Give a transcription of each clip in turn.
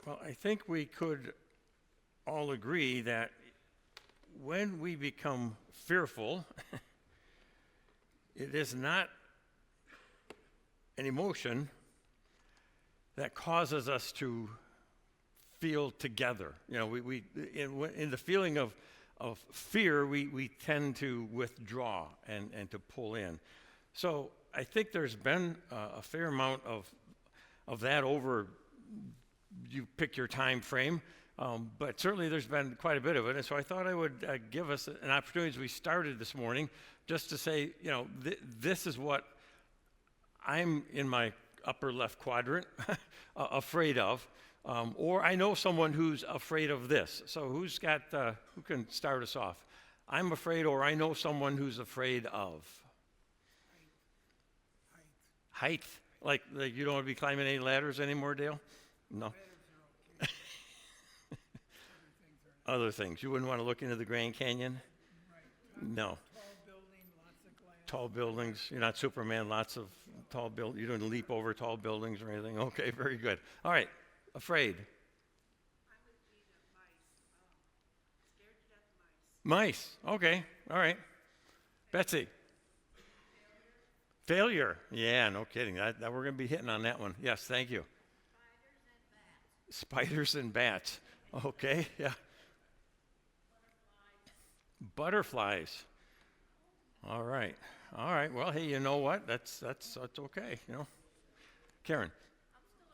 Well, I think we could all agree that when we become fearful, it is not an emotion that causes us to feel together. You know, we in the feeling of fear, we tend to withdraw and to pull in. So I think there's been a fair amount of that over, you pick your time frame, but certainly there's been quite a bit of it. And so I thought I would give us an opportunity as we started this morning just to say, you know, this is what I'm in my upper left quadrant afraid of, or I know someone who's afraid of this. So who can start us off? I'm afraid, or I know someone who's afraid of. Height. Like you don't want to be climbing any ladders anymore, Dale? No. Other things. You wouldn't want to look into the Grand Canyon? No. Tall buildings. You're not Superman. Lots of tall buildings. You don't leap over tall buildings or anything. Okay, very good. All right. Afraid. I would be the mice. Scared to death of mice. Mice. Okay. All right. Betsy. Failure. Yeah, no kidding. That we're going to be hitting on that one. Yes, thank you. Spiders and bats. Spiders and bats. Okay, yeah. Butterflies. All right. All right. Well, hey, you know what? That's okay, you know. Karen. I'm still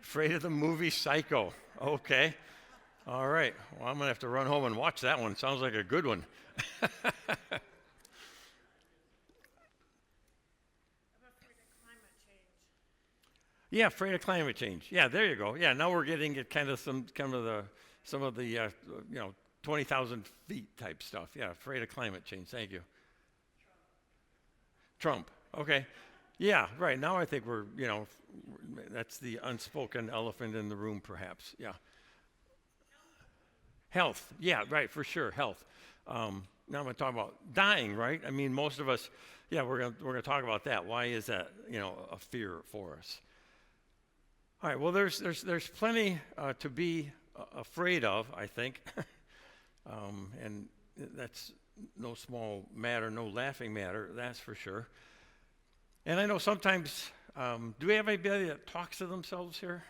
Afraid of the movie Psycho. Okay. All right. Well, I'm going to have to run home and watch that one. Sounds like a good one. I'm afraid of climate change. Yeah, afraid of climate change. Yeah, there you go. Yeah, now we're getting at kind of some of the you know, 20,000 feet type stuff. Yeah, afraid of climate change. Thank you. Trump. Okay. Yeah, right. Now I think we're, you know, that's the unspoken elephant in the room, perhaps. Yeah. Health. Yeah, right, for sure. Health. Now I'm going to talk about dying, right? I mean, most of us, yeah, we're going to talk about that. Why is that, you know, a fear for us? All right. Well, there's plenty to be afraid of, I think, and that's no small matter, no laughing matter. That's for sure. And I know sometimes, do we have anybody that talks to themselves here?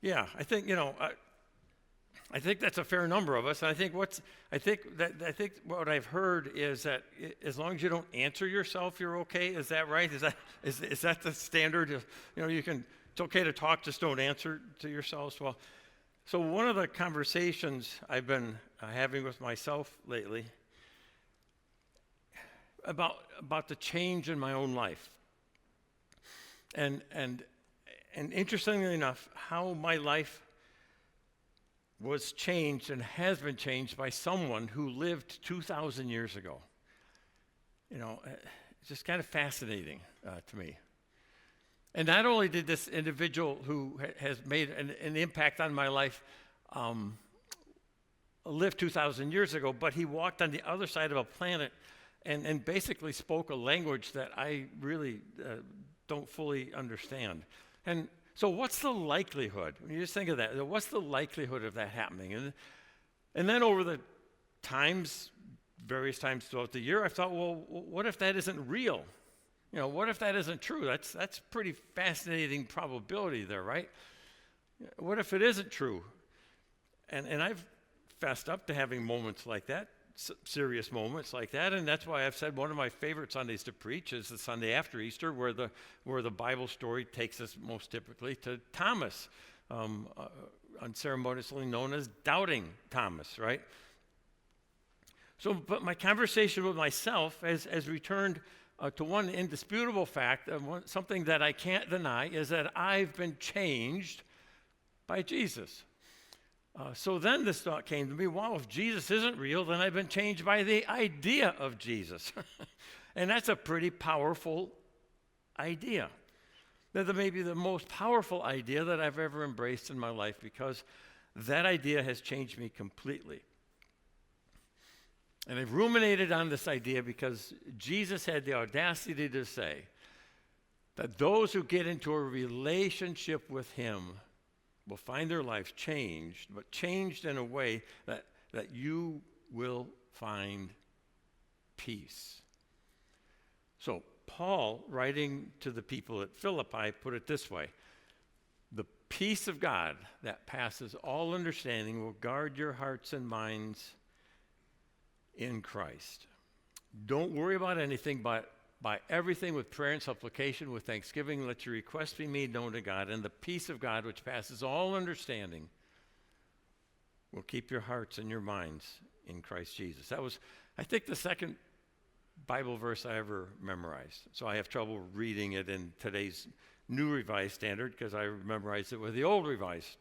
Yeah, I think, you know, I think that's a fair number of us. And I think what I've heard is that as long as you don't answer yourself, you're okay. Is that right? Is that the standard? You know, it's okay to talk, just don't answer to yourselves. Well, so one of the conversations I've been having with myself lately about the change in my own life, and interestingly enough, how my life was changed and has been changed by someone who lived 2,000 years ago. You know, it's just kind of fascinating to me. And not only did this individual who has made an impact on my life live 2,000 years ago, but he walked on the other side of a planet and basically spoke a language that I really don't fully understand. And so what's the likelihood? When you just think of that, what's the likelihood of that happening? And then over the various times throughout the year, I thought, well, what if that isn't real? You know, what if that isn't true? That's pretty fascinating probability there, right? What if it isn't true? And I've fessed up to having moments like that, serious moments like that, and that's why I've said one of my favorite Sundays to preach is the Sunday after Easter, where the Bible story takes us most typically to Thomas, unceremoniously known as Doubting Thomas, right? So, but my conversation with myself has returned to one indisputable fact, something that I can't deny, is that I've been changed by Jesus. So then this thought came to me, wow, if Jesus isn't real, then I've been changed by the idea of Jesus. And that's a pretty powerful idea. That may be the most powerful idea that I've ever embraced in my life, because that idea has changed me completely. And I've ruminated on this idea because Jesus had the audacity to say, that those who get into a relationship with him will find their lives changed, but changed in a way that you will find peace. So Paul, writing to the people at Philippi, put it this way: the peace of God that passes all understanding will guard your hearts and minds in Christ. Don't worry about anything, but by everything with prayer and supplication, with thanksgiving, let your requests be made known to God, and the peace of God, which passes all understanding, will keep your hearts and your minds in Christ Jesus. That was, I think, the second Bible verse I ever memorized. So I have trouble reading it in today's New Revised Standard because I memorized it with the old Revised,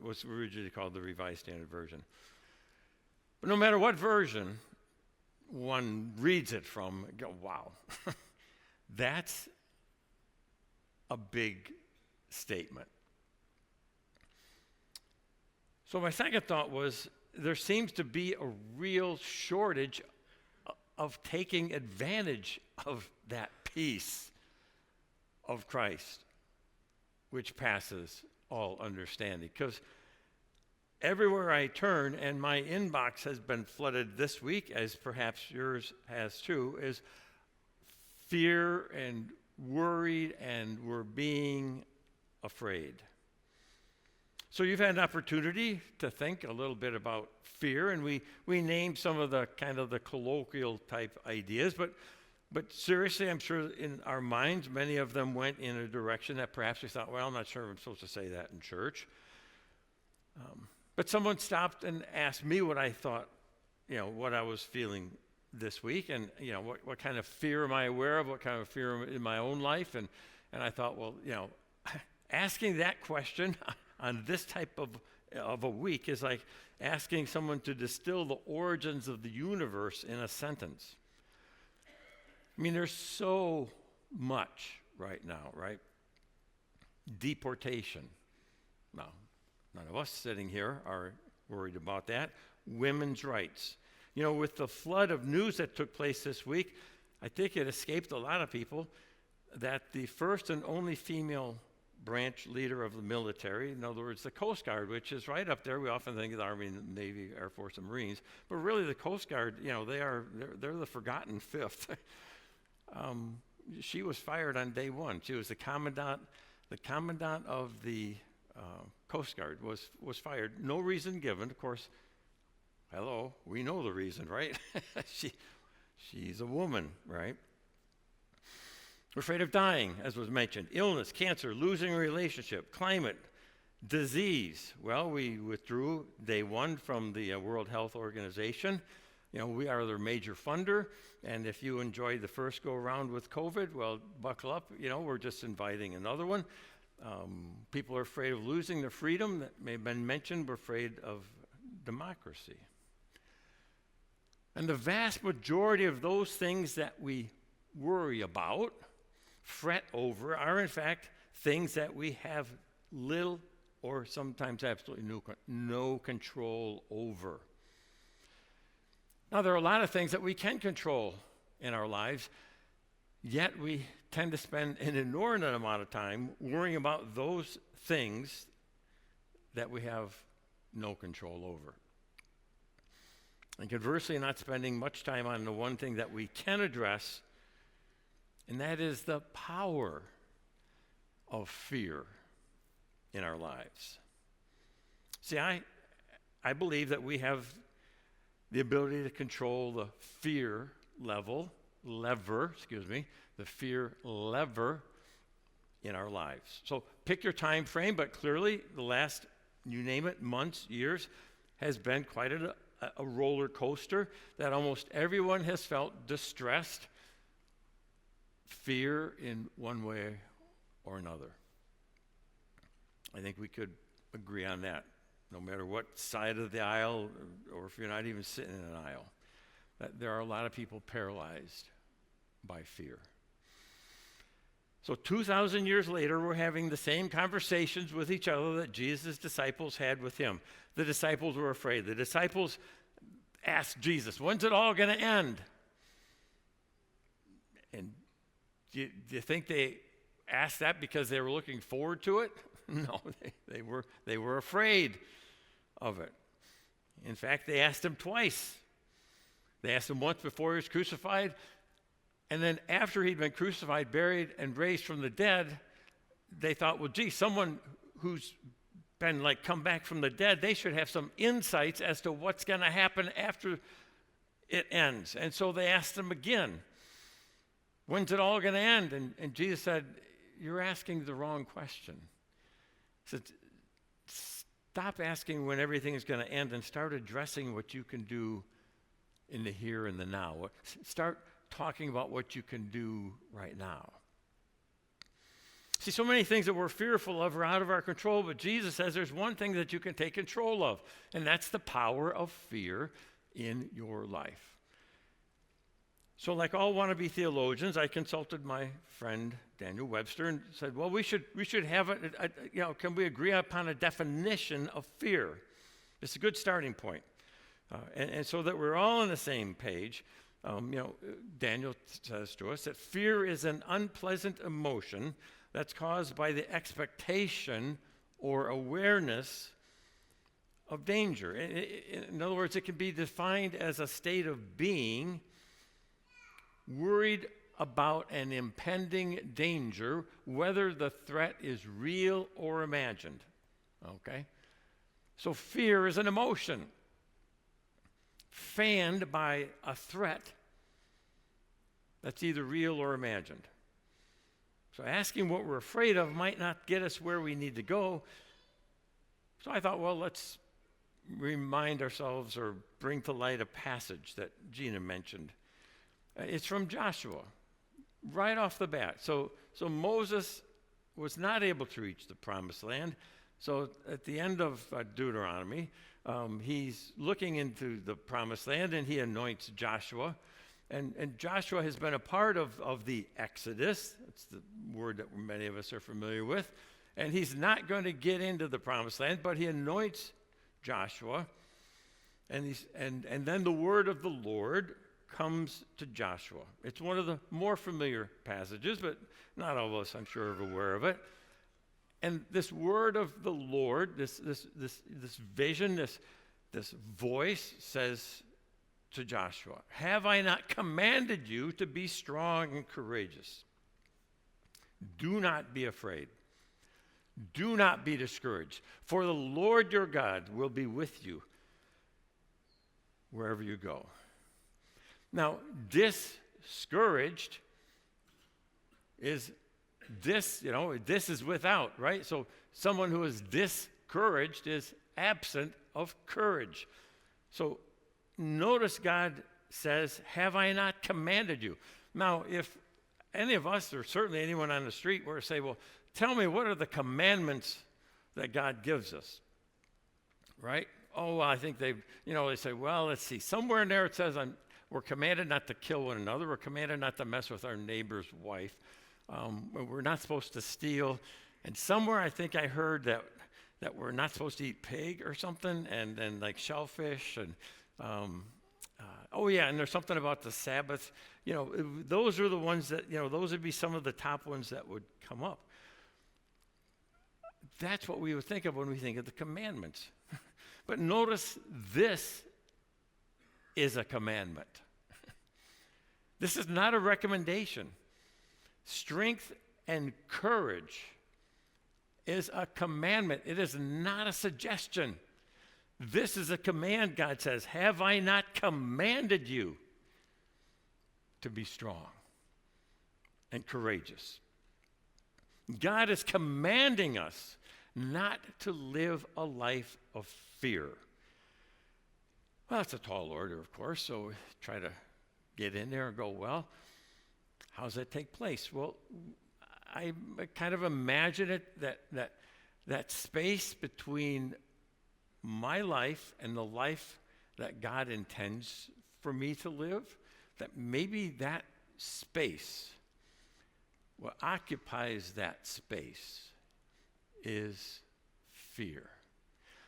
what's originally called the Revised Standard Version. But no matter what version one reads it from, go, wow, that's a big statement. So my second thought was there seems to be a real shortage of taking advantage of that peace of Christ, which passes all understanding. Because everywhere I turn, and my inbox has been flooded this week, as perhaps yours has too, is fear and worried, and we're being afraid. So you've had an opportunity to think a little bit about fear, and we named some of the kind of the colloquial type ideas, but seriously, I'm sure in our minds, many of them went in a direction that perhaps we thought, well, I'm not sure I'm supposed to say that in church. But someone stopped and asked me what I thought, what I was feeling this week, and what kind of fear am I aware of, what kind of fear in my own life, and I thought, well, asking that question on this type of a week is like asking someone to distill the origins of the universe in a sentence. I mean, there's so much right now, right? Deportation. Now, none of us sitting here are worried about that. Women's rights. With the flood of news that took place this week, I think it escaped a lot of people that the first and only female branch leader of the military, in other words, the Coast Guard, which is right up there. We often think of the Army, Navy, Air Force, and Marines, but really the Coast Guard, they're the forgotten fifth. She was fired on day one. She was the commandant of the Coast Guard was fired. No reason given. Of course, hello, we know the reason, right? She's a woman, right? We're afraid of dying, as was mentioned. Illness, cancer, losing a relationship, climate, disease. Well, we withdrew day one from the World Health Organization. We are their major funder, and if you enjoyed the first go-around with COVID, well, buckle up. We're just inviting another one. People are afraid of losing their freedom. That may have been mentioned. We're afraid of democracy. And the vast majority of those things that we worry about, fret over, are in fact things that we have little or sometimes absolutely no control over. Now, there are a lot of things that we can control in our lives, yet we tend to spend an inordinate amount of time worrying about those things that we have no control over. And conversely, not spending much time on the one thing that we can address, and that is the power of fear in our lives. See, I believe that we have the ability to control the fear lever in our lives. So pick your time frame, but clearly the last, you name it, months, years, has been quite a roller coaster that almost everyone has felt distressed, fear in one way or another. I think we could agree on that, no matter what side of the aisle, or if you're not even sitting in an aisle, that there are a lot of people paralyzed by fear. So 2,000 years later, we're having the same conversations with each other that Jesus' disciples had with him. The disciples were afraid. The disciples asked Jesus, when's it all going to end? And do you think they asked that because they were looking forward to it. No, they were afraid of it. In fact, they asked him twice. They asked him once before he was crucified, and then after he'd been crucified, buried, and raised from the dead, they thought, well, gee, someone who's been come back from the dead, they should have some insights as to what's going to happen after it ends. And so they asked him again, when's it all going to end? And Jesus said, you're asking the wrong question. He said, stop asking when everything is going to end and start addressing what you can do in the here and the now. Start talking about what you can do right now. See, so many things that we're fearful of are out of our control, but Jesus says there's one thing that you can take control of, and that's the power of fear in your life. So like all wannabe theologians, I consulted my friend Daniel Webster and said, well, we should have can we agree upon a definition of fear? It's a good starting point. And so that we're all on the same page, Daniel says to us that fear is an unpleasant emotion that's caused by the expectation or awareness of danger. In other words, it can be defined as a state of being worried about an impending danger, whether the threat is real or imagined. Okay? So fear is an emotion fanned by a threat that's either real or imagined. So asking what we're afraid of might not get us where we need to go. So I thought, well, let's remind ourselves or bring to light a passage that Gina mentioned. It's from Joshua, right off the bat. So Moses was not able to reach the promised land. So at the end of Deuteronomy, he's looking into the promised land, and he anoints Joshua. And Joshua has been a part of the Exodus. That's the word that many of us are familiar with. And he's not going to get into the promised land, but he anoints Joshua. And then the word of the Lord comes to Joshua. It's one of the more familiar passages, but not all of us, I'm sure, are aware of it. And this word of the Lord, this vision, this voice says to Joshua, have I not commanded you to be strong and courageous? Do not be afraid. Do not be discouraged, for the Lord your God will be with you wherever you go. Now, discouraged is this is without, right? So someone who is discouraged is absent of courage. So notice God says, have I not commanded you? Now, if any of us, or certainly anyone on the street, were to say, well, tell me, what are the commandments that God gives us? Right? Oh, I think they say, well, let's see. Somewhere in there it says we're commanded not to kill one another. We're commanded not to mess with our neighbor's wife. We're not supposed to steal. And somewhere I think I heard that we're not supposed to eat pig or something, and like shellfish. And and there's something about the Sabbath. Those are the ones that, those would be some of the top ones that would come up. That's what we would think of when we think of the commandments. But notice this is a commandment. This is not a recommendation. Strength and courage is a commandment. It is not a suggestion. This is a command, God says. Have I not commanded you to be strong and courageous? God is commanding us not to live a life of fear. Well, that's a tall order, of course, so we try to get in there and go, well, how does that take place? Well, I kind of imagine it that space between my life and the life that God intends for me to live, that maybe that space, what occupies that space is fear.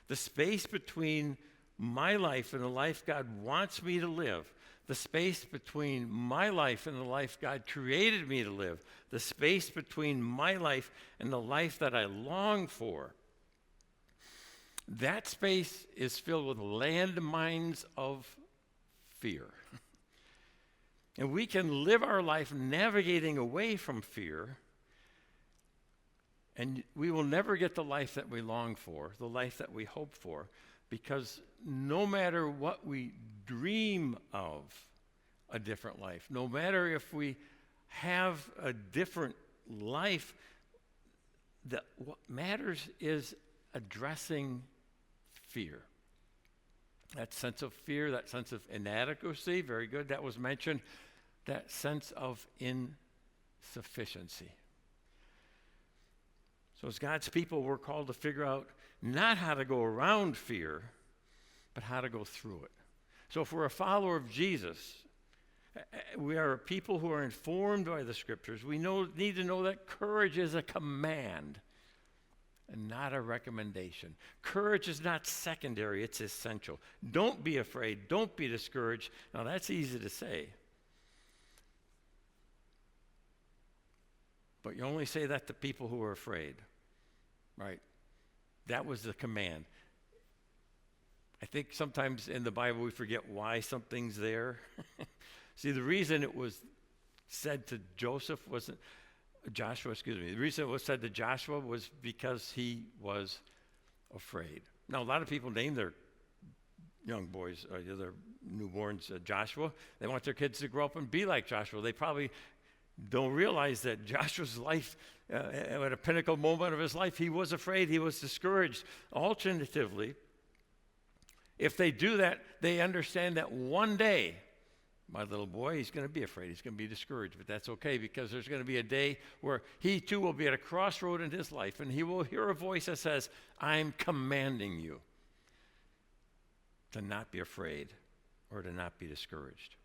The space between my life and the life God wants me to live, the space between my life and the life God created me to live, the space between my life and the life that I long for, that space is filled with landmines of fear. And we can live our life navigating away from fear, and we will never get the life that we long for, the life that we hope for, because no matter what we dream of a different life, no matter if we have a different life, what matters is addressing fear. That sense of fear, that sense of inadequacy, very good, that was mentioned, that sense of insufficiency. So as God's people, we're called to figure out not how to go around fear, but how to go through it. So if we're a follower of Jesus, we are a people who are informed by the Scriptures. We need to know that courage is a command and not a recommendation. Courage is not secondary, it's essential. Don't be afraid, don't be discouraged. Now that's easy to say. But you only say that to people who are afraid, right? That was the command. I think sometimes in the Bible we forget why something's there. See, the reason it was said to Joshua, the reason it was said to Joshua was because he was afraid. Now, a lot of people name their young boys, their newborns Joshua. They want their kids to grow up and be like Joshua. They probably don't realize that Joshua's life, at a pinnacle moment of his life, he was afraid, he was discouraged. Alternatively, if they do that, they understand that one day, my little boy, he's going to be afraid, he's going to be discouraged, but that's okay because there's going to be a day where he too will be at a crossroad in his life and he will hear a voice that says, I'm commanding you to not be afraid or to not be discouraged.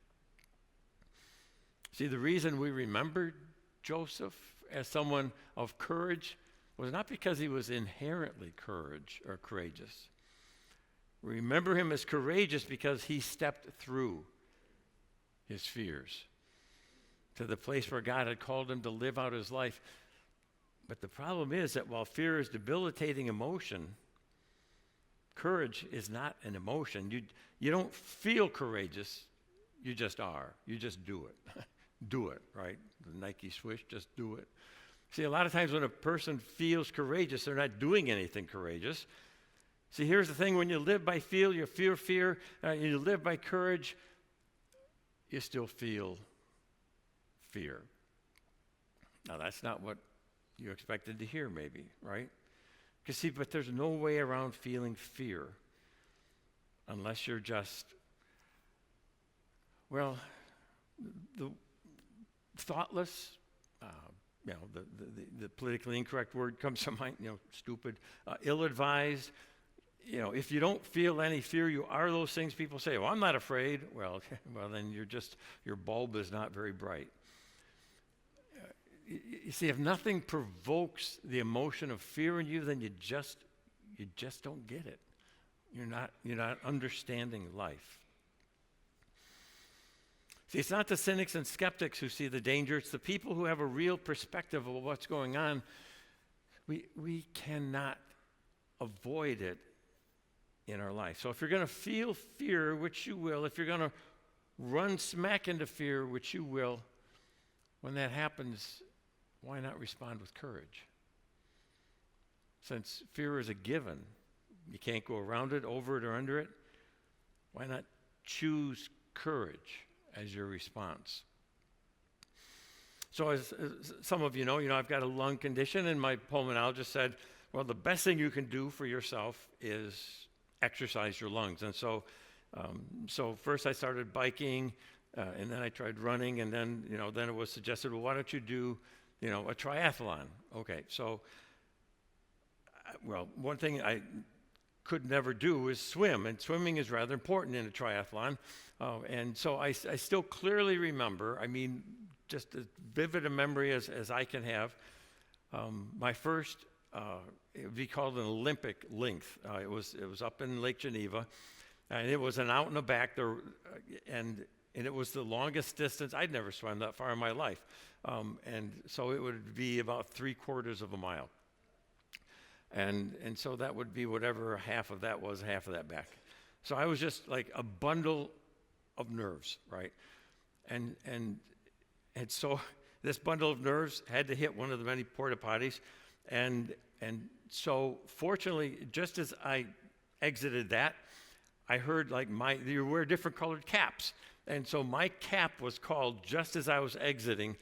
See, the reason we remember Joseph as someone of courage was not because he was inherently courageous. We remember him as courageous because he stepped through his fears to the place where God had called him to live out his life. But the problem is that while fear is debilitating emotion, courage is not an emotion. You don't feel courageous, you just are. You just do it. Do it, right? The Nike swish, just do it. See, a lot of times when a person feels courageous, they're not doing anything courageous. See, here's the thing. When you live by fear, you feel fear. You live by courage, you still feel fear. Now, that's not what you expected to hear, maybe, right? Because, see, but there's no way around feeling fear unless you're just, well, the thoughtless, the politically incorrect word comes to mind, stupid, ill-advised. If you don't feel any fear, you are those things. People say, well, I'm not afraid. Well, then your bulb is not very bright. You see, if nothing provokes the emotion of fear in you, then you just don't get it. You're not understanding life. See, it's not the cynics and skeptics who see the danger. It's the people who have a real perspective of what's going on. We cannot avoid it in our life. So if you're going to feel fear, which you will, if you're going to run smack into fear, which you will, when that happens, why not respond with courage? Since fear is a given, you can't go around it, over it, or under it, why not choose courage as your response? So as some of you know, I've got a lung condition, and my pulmonologist said, well, the best thing you can do for yourself is exercise your lungs. And so first I started biking, and then I tried running, and then it was suggested, well, why don't you do a triathlon? Okay, so one thing I could never do is swim, and swimming is rather important in a triathlon. And so I still clearly remember, just as vivid a memory as I can have, my first, it would be called an Olympic length. It was up in Lake Geneva, And it was an out in the back there, and it was the longest distance. I'd never swam that far in my life. And so it would be about 3/4 of a mile. And so that would be whatever half of that was, half of that back. So I was just like a bundle of nerves, right? And so this bundle of nerves had to hit one of the many porta potties. And so fortunately, just as I exited that, I heard like you wear different colored caps. And so my cap was called just as I was exiting,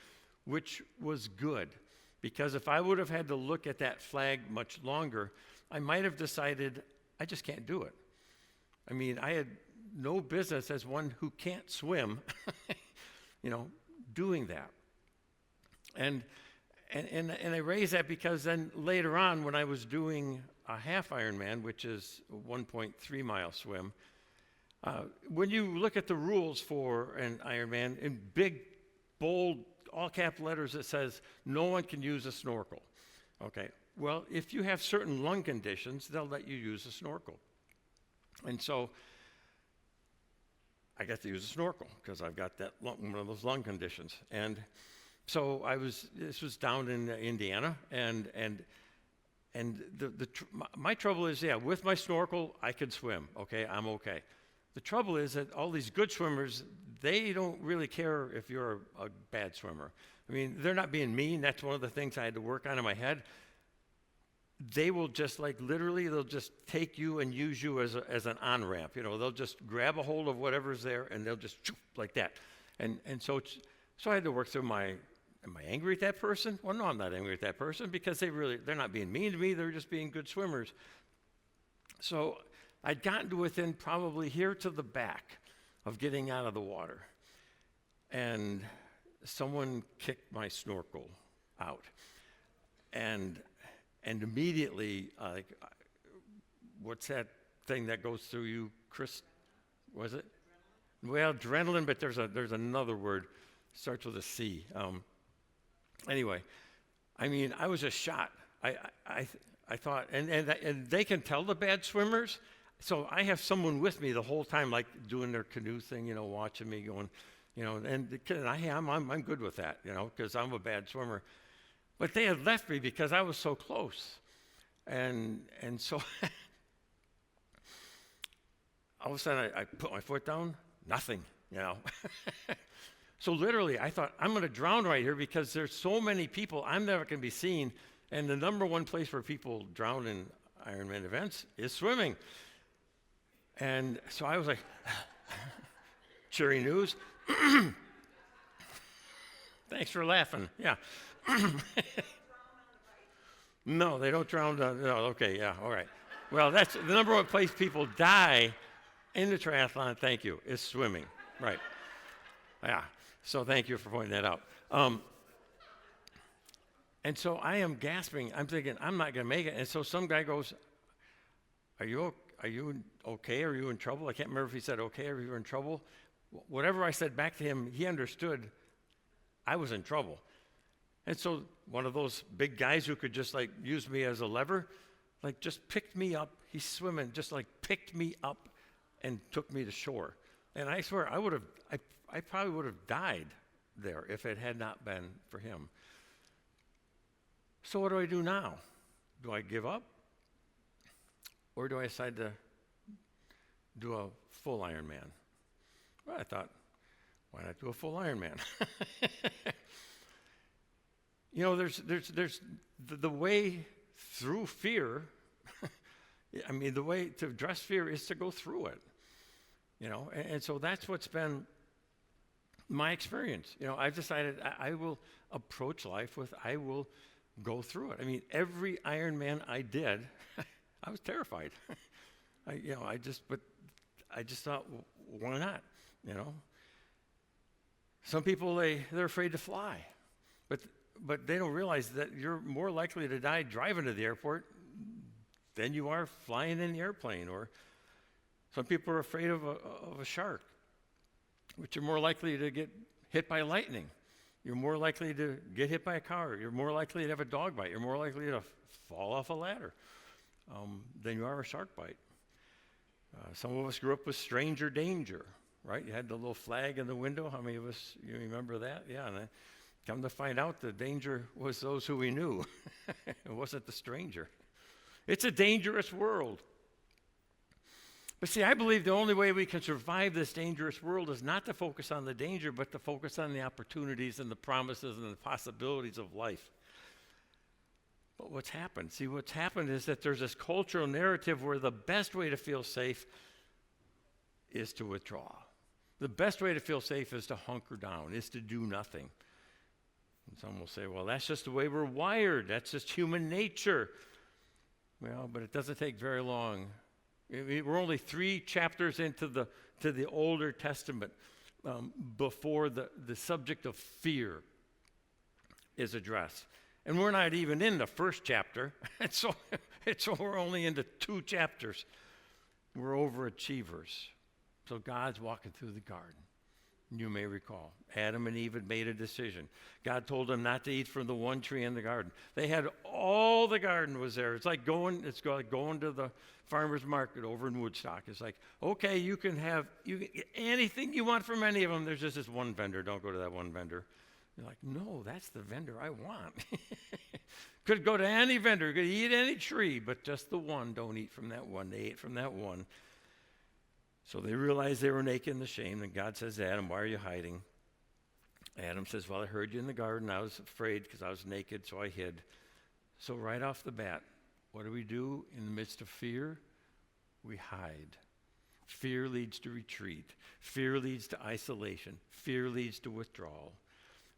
which was good. Because if I would have had to look at that flag much longer, I might have decided I just can't do it. I mean, I had no business as one who can't swim, doing that. And I raise that because then later on, when I was doing a half Ironman, which is a 1.3 mile swim, when you look at the rules for an Ironman, in big, bold, all cap letters, it says no one can use a snorkel. Okay, well, if you have certain lung conditions, they'll let you use a snorkel. And so I got to use a snorkel because I've got one of those lung conditions. And so this was down in Indiana, and my trouble is, with my snorkel, I could swim, okay, I'm okay. The trouble is that all these good swimmers, they don't really care if you're a bad swimmer. I mean, they're not being mean. That's one of the things I had to work on in my head. They will just they'll just take you and use you as an on-ramp. They'll just grab a hold of whatever's there and they'll just like that. And so I had to work through am I angry at that person? Well, no, I'm not angry at that person because they're not being mean to me. They're just being good swimmers. So I'd gotten to within probably here to the back of getting out of the water. And someone kicked my snorkel out. And immediately, what's that thing that goes through you, Chris? Was it? Well, adrenaline, but there's another word. Starts with a C. Anyway, I mean, I was just shot. I thought, and they can tell the bad swimmers. So I have someone with me the whole time, like doing their canoe thing, watching me going, and I'm good with that, because I'm a bad swimmer. But they had left me because I was so close. And so all of a sudden I put my foot down, nothing, So literally I thought, I'm going to drown right here because there's so many people, I'm never going to be seen. And the number one place where people drown in Ironman events is swimming. And so I was like, cheery news. Thanks for laughing. Yeah. No, they don't drown. No, okay, yeah, all right. Well, that's the number one place people die in the triathlon, thank you, is swimming. Right. Yeah, so thank you for pointing that out. And so I am gasping. I'm thinking, I'm not going to make it. And so some guy goes, Are you okay? Are you in trouble? I can't remember if he said okay or if you were in trouble. Whatever I said back to him, he understood I was in trouble. And so one of those big guys who could just use me as a lever, just picked me up. He's swimming, just picked me up and took me to shore. And I swear, I probably would have died there if it had not been for him. So what do I do now? Do I give up? Or do I decide to do a full Ironman? Well, I thought, why not do a full Ironman? There's the way through fear. I mean, the way to address fear is to go through it. And so that's what's been my experience. I've decided I will approach life I will go through it. I mean, every Ironman I did, I was terrified. I just thought, why not? Some people they're afraid to fly, but they don't realize that you're more likely to die driving to the airport than you are flying in the airplane. Or some people are afraid of a shark, which you're more likely to get hit by lightning. You're more likely to get hit by a car. You're more likely to have a dog bite. You're more likely to fall off a ladder than you are a shark bite. Some of us grew up with stranger danger, right? You had the little flag in the window. How many of us, you remember that? Yeah, and come to find out the danger was those who we knew. It wasn't the stranger. It's a dangerous world. But see, I believe the only way we can survive this dangerous world is not to focus on the danger, but to focus on the opportunities and the promises and the possibilities of life. But what's happened? See, what's happened is that there's this cultural narrative where the best way to feel safe is to withdraw. The best way to feel safe is to hunker down, is to do nothing. And some will say, well, that's just the way we're wired. That's just human nature. Well, but it doesn't take very long. We're only 3 chapters into the Older Testament before the subject of fear is addressed. And we're not even in the first chapter, and so we're only into 2 chapters. We're overachievers. So God's walking through the garden. You may recall, Adam and Eve had made a decision. God told them not to eat from the one tree in the garden. They had all the garden was there. It's like going to the farmer's market over in Woodstock. It's like, okay, you can get anything you want from any of them. There's just this one vendor. Don't go to that one vendor. You're like, no, that's the vendor I want. Could go to any vendor, could eat any tree, but just the one. Don't eat from that one. They ate from that one. So they realized they were naked and ashamed, and God says to Adam, why are you hiding? Adam says, well, I heard you in the garden. I was afraid because I was naked, so I hid. So right off the bat, what do we do in the midst of fear? We hide. Fear leads to retreat. Fear leads to isolation. Fear leads to withdrawal.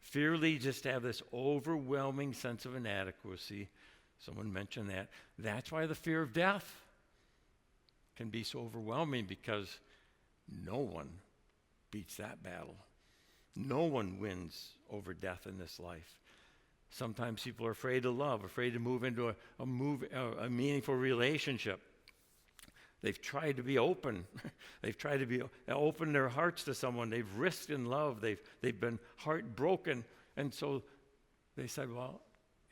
Fear leads us to have this overwhelming sense of inadequacy. Someone mentioned that. That's why the fear of death can be so overwhelming, because no one beats that battle. No one wins over death in this life. Sometimes people are afraid to love, afraid to move into a meaningful relationship. They've tried to be open. They've tried to be open their hearts to someone. They've risked in love. They've been heartbroken. And so they said, well,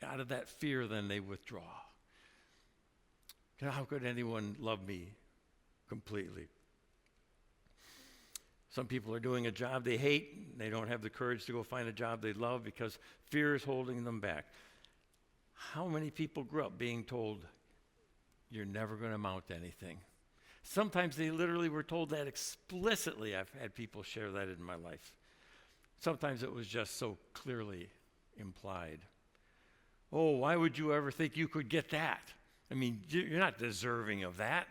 out of that fear, then they withdraw. How could anyone love me completely? Some people are doing a job they hate. They don't have the courage to go find a job they love because fear is holding them back. How many people grew up being told, you're never going to amount to anything? Sometimes they literally were told that explicitly. I've had people share that in my life. Sometimes it was just so clearly implied. Oh, why would you ever think you could get that? I mean, you're not deserving of that.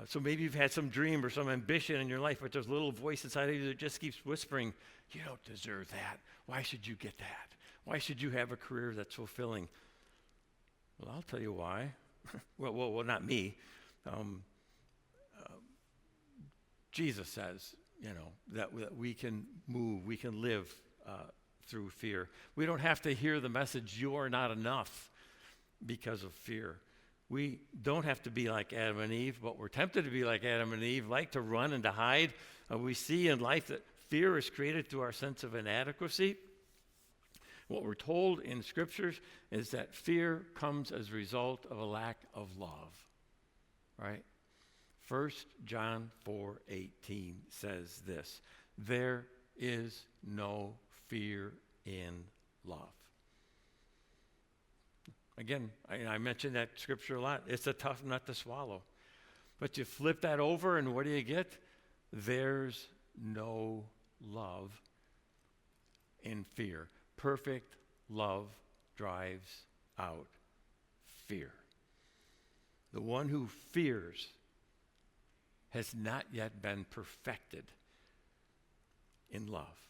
So maybe you've had some dream or some ambition in your life, but there's a little voice inside of you that just keeps whispering, you don't deserve that. Why should you get that? Why should you have a career that's fulfilling? Well, I'll tell you why. well, not me. Jesus says, that we can move, we can live through fear. We don't have to hear the message, you are not enough, because of fear. We don't have to be like Adam and Eve, but we're tempted to be like Adam and Eve, like to run and to hide. We see in life that fear is created through our sense of inadequacy. What we're told in scriptures is that fear comes as a result of a lack of love, right? 1 John 4:18 says this, there is no fear in love. Again, I mentioned that scripture a lot. It's a tough nut to swallow. But you flip that over, and what do you get? There's no love in fear. Perfect love drives out fear. The one who fears has not yet been perfected in love.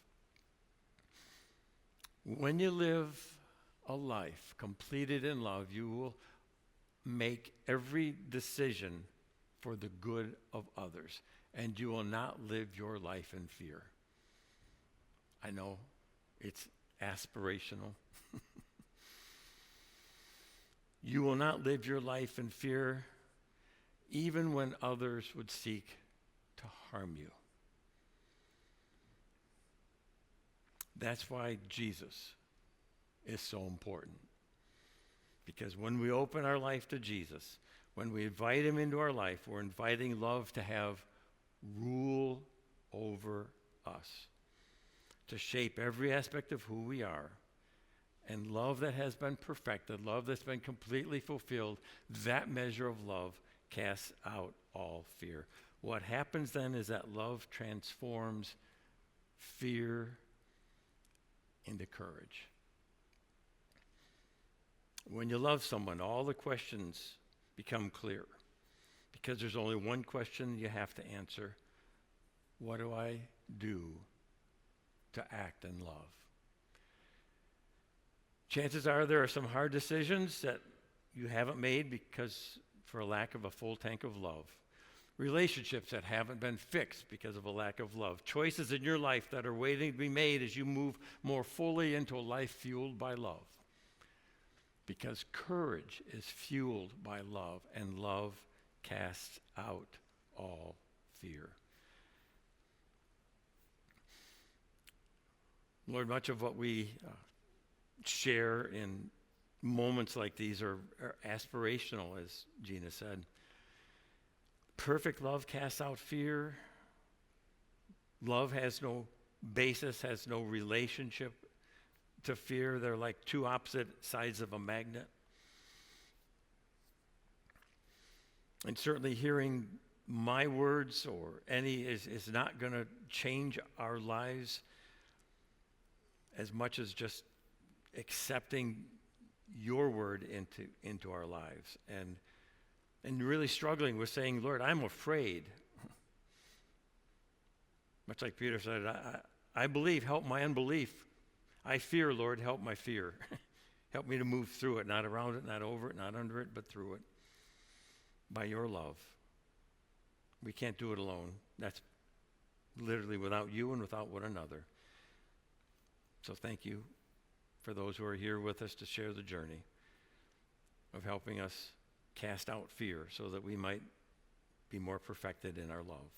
When you live a life completed in love, you will make every decision for the good of others, and you will not live your life in fear. I know it's aspirational. You will not live your life in fear, even when others would seek to harm you. That's why Jesus is so important. Because when we open our life to Jesus, When we invite him into our life, we're inviting love to have rule over us, to shape every aspect of who we are. And love that has been perfected, love that's been completely fulfilled, that measure of love casts out all fear. What happens then is that love transforms fear into courage. When you love someone, all the questions become clear because there's only one question you have to answer. What do I do to act in love? Chances are there are some hard decisions that you haven't made because for a lack of a full tank of love. Relationships that haven't been fixed because of a lack of love. Choices in your life that are waiting to be made as you move more fully into a life fueled by love. Because courage is fueled by love, and love casts out all fear. Lord, much of what we share in moments like these are aspirational, as Gina said. Perfect love casts out fear. Love has no basis, has no relationship to fear. They're like two opposite sides of a magnet. And certainly hearing my words or any is not going to change our lives as much as just accepting your word into our lives and really struggling with saying, Lord, I'm afraid. Much like Peter said, I believe, help my unbelief. I fear, Lord, help my fear. Help me to move through it, not around it, not over it, not under it, but through it. By your love. We can't do it alone. That's literally without you and without one another. So thank you for those who are here with us to share the journey of helping us cast out fear so that we might be more perfected in our love.